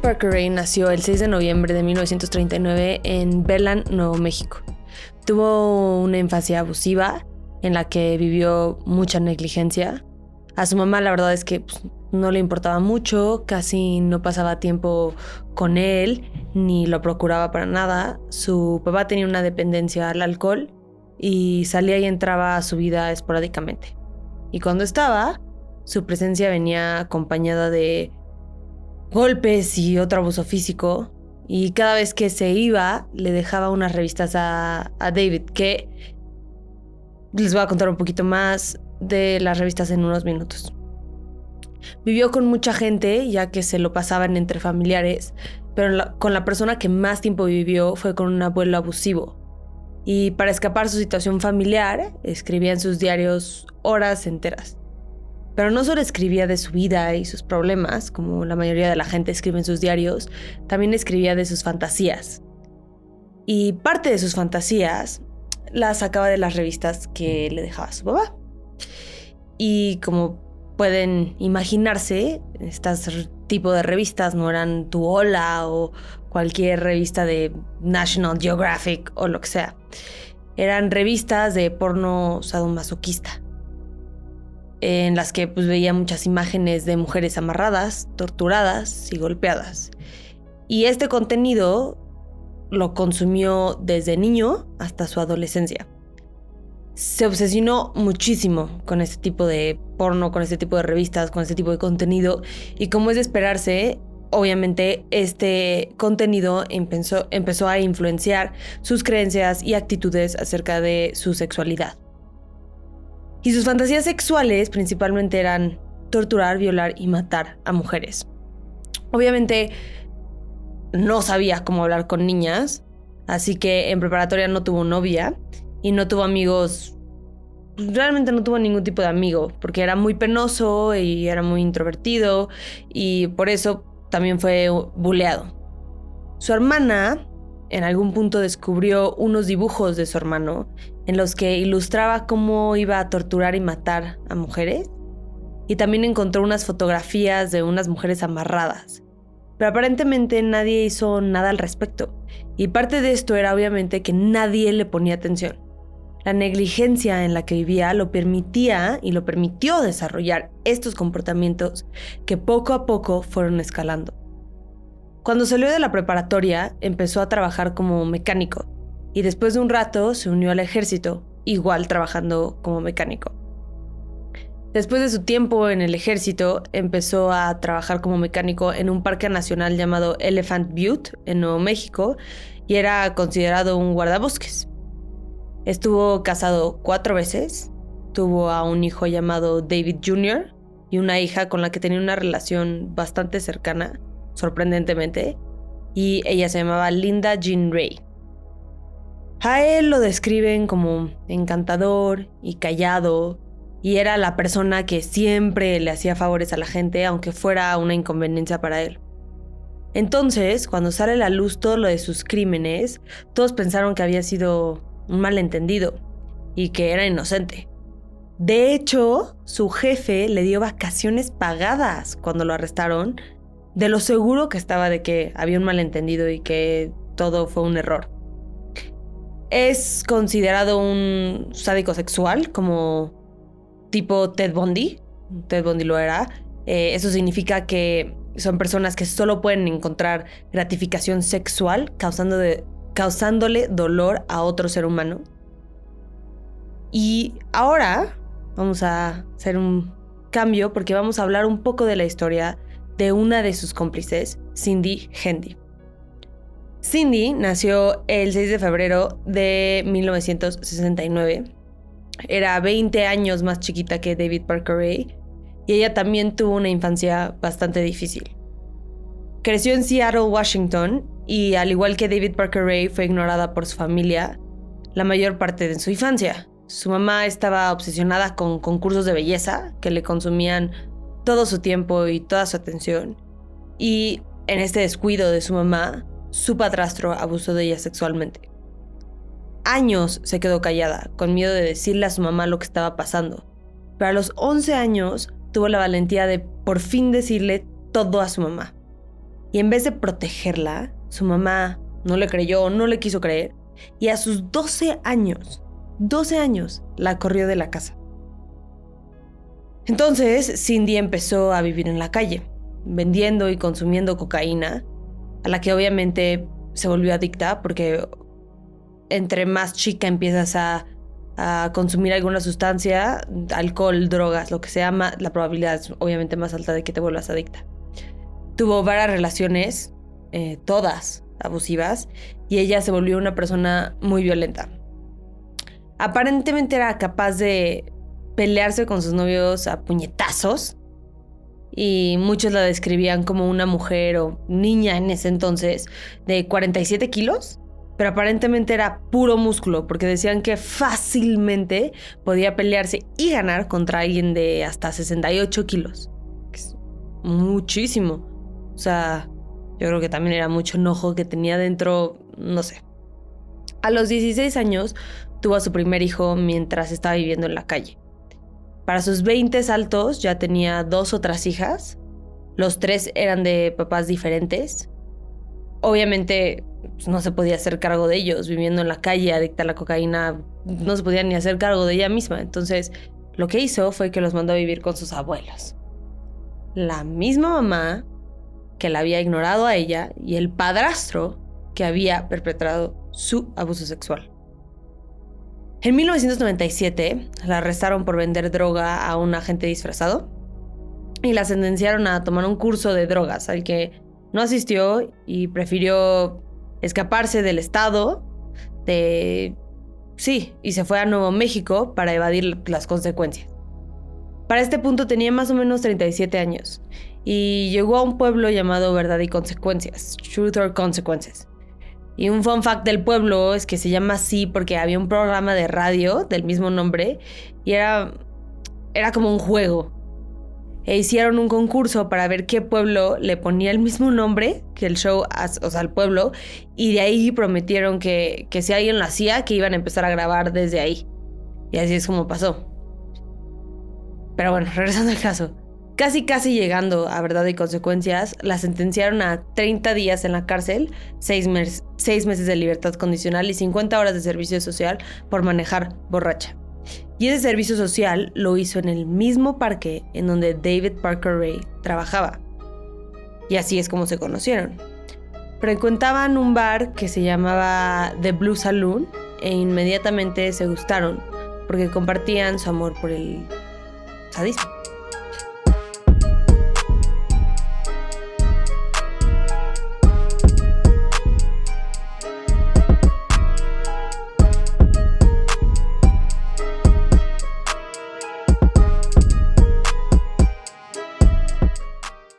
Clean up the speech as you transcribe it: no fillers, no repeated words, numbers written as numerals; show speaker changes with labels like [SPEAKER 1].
[SPEAKER 1] Parker Ray nació el 6 de noviembre de 1939 en Belen, Nuevo México. Tuvo una infancia abusiva en la que vivió mucha negligencia. A su mamá la verdad es que no le importaba mucho, casi no pasaba tiempo con él, ni lo procuraba para nada. Su papá tenía una dependencia al alcohol y salía y entraba a su vida esporádicamente. Y cuando estaba, su presencia venía acompañada de golpes y otro abuso físico. Y cada vez que se iba, le dejaba unas revistas a David, que les voy a contar un poquito más de las revistas en unos minutos. Vivió con mucha gente, ya que se lo pasaban entre familiares, pero con la persona que más tiempo vivió fue con un abuelo abusivo. Y para escapar su situación familiar, escribía en sus diarios horas enteras. Pero no solo escribía de su vida y sus problemas, como la mayoría de la gente escribe en sus diarios, también escribía de sus fantasías. Y parte de sus fantasías las sacaba de las revistas que le dejaba su papá. Y como pueden imaginarse, este tipo de revistas no eran Tu Hola o cualquier revista de National Geographic o lo que sea. Eran revistas de porno sadomasoquista, en las que veía muchas imágenes de mujeres amarradas, torturadas y golpeadas. Y este contenido lo consumió desde niño hasta su adolescencia. Se obsesionó muchísimo con este tipo de porno, con este tipo de revistas, con este tipo de contenido. Y como es de esperarse, obviamente este contenido empezó a influenciar sus creencias y actitudes acerca de su sexualidad. Y sus fantasías sexuales principalmente eran torturar, violar y matar a mujeres. Obviamente no sabía cómo hablar con niñas, así que en preparatoria no tuvo novia y no tuvo amigos. Realmente no tuvo ningún tipo de amigo, porque era muy penoso y era muy introvertido, y por eso también fue buleado. Su hermana en algún punto descubrió unos dibujos de su hermano en los que ilustraba cómo iba a torturar y matar a mujeres, y también encontró unas fotografías de unas mujeres amarradas. Pero aparentemente nadie hizo nada al respecto, y parte de esto era obviamente que nadie le ponía atención. La negligencia en la que vivía lo permitía y lo permitió desarrollar estos comportamientos que poco a poco fueron escalando. Cuando salió de la preparatoria, empezó a trabajar como mecánico y después de un rato se unió al ejército, igual trabajando como mecánico. Después de su tiempo en el ejército, empezó a trabajar como mecánico en un parque nacional llamado Elephant Butte, en Nuevo México, y era considerado un guardabosques. Estuvo casado 4 veces, tuvo a un hijo llamado David Jr. y una hija con la que tenía una relación bastante cercana, sorprendentemente, y ella se llamaba Linda Jean Ray. A él lo describen como encantador y callado, y era la persona que siempre le hacía favores a la gente, aunque fuera una inconveniencia para él. Entonces, cuando sale a la luz todo lo de sus crímenes, todos pensaron que había sido un malentendido y que era inocente. De hecho, su jefe le dio vacaciones pagadas cuando lo arrestaron, de lo seguro que estaba de que había un malentendido y que todo fue un error. Es considerado un sádico sexual, como tipo Ted Bundy. Ted Bundy lo era. Eso significa que son personas que solo pueden encontrar gratificación sexual causándole dolor a otro ser humano. Y ahora vamos a hacer un cambio porque vamos a hablar un poco de la historia de una de sus cómplices, Cindy Hendy. Cindy nació el 6 de febrero de 1969. Era 20 años más chiquita que David Parker Ray y ella también tuvo una infancia bastante difícil. Creció en Seattle, Washington, y al igual que David Parker Ray fue ignorada por su familia la mayor parte de su infancia. Su mamá estaba obsesionada con concursos de belleza que le consumían todo su tiempo y toda su atención. Y en este descuido de su mamá, su padrastro abusó de ella sexualmente. Años se quedó callada, con miedo de decirle a su mamá lo que estaba pasando. Pero a los 11 años tuvo la valentía de por fin decirle todo a su mamá. Y en vez de protegerla, su mamá no le creyó, no le quiso creer. Y a sus 12 años, la corrió de la casa. Entonces, Cindy empezó a vivir en la calle, vendiendo y consumiendo cocaína, a la que obviamente se volvió adicta porque entre más chica empiezas a consumir alguna sustancia, alcohol, drogas, lo que sea, la probabilidad es obviamente más alta de que te vuelvas adicta. Tuvo varias relaciones, todas abusivas, y ella se volvió una persona muy violenta. Aparentemente era capaz de pelearse con sus novios a puñetazos, y muchos la describían como una mujer o niña en ese entonces de 47 kilos, pero aparentemente era puro músculo, porque decían que fácilmente podía pelearse y ganar contra alguien de hasta 68 kilos. Es muchísimo. O sea, yo creo que también era mucho enojo que tenía dentro, no sé. A los 16 años tuvo a su primer hijo mientras estaba viviendo en la calle. Para sus 20 altos ya tenía 2 otras hijas. Los 3 eran de papás diferentes. Obviamente pues, no se podía hacer cargo de ellos. Viviendo en la calle, adicta a la cocaína, no se podía ni hacer cargo de ella misma. Entonces, lo que hizo fue que los mandó a vivir con sus abuelos. La misma mamá que la había ignorado a ella y el padrastro que había perpetrado su abuso sexual. En 1997 la arrestaron por vender droga a un agente disfrazado y la sentenciaron a tomar un curso de drogas al que no asistió y prefirió escaparse del estado y se fue a Nuevo México para evadir las consecuencias. Para este punto tenía más o menos 37 años y llegó a un pueblo llamado Verdad y Consecuencias, Truth or Consequences. Y un fun fact del pueblo es que se llama así porque había un programa de radio del mismo nombre y era como un juego. E hicieron un concurso para ver qué pueblo le ponía el mismo nombre que el show, o sea, al pueblo, y de ahí prometieron que si alguien lo hacía, que iban a empezar a grabar desde ahí. Y así es como pasó. Pero bueno, regresando al caso. Casi llegando a Verdad y Consecuencias, la sentenciaron a 30 días en la cárcel, 6 meses de libertad condicional y 50 horas de servicio social por manejar borracha. Y ese servicio social lo hizo en el mismo parque en donde David Parker Ray trabajaba. Y así es como se conocieron. Frecuentaban un bar que se llamaba The Blue Saloon e inmediatamente se gustaron porque compartían su amor por el sadismo.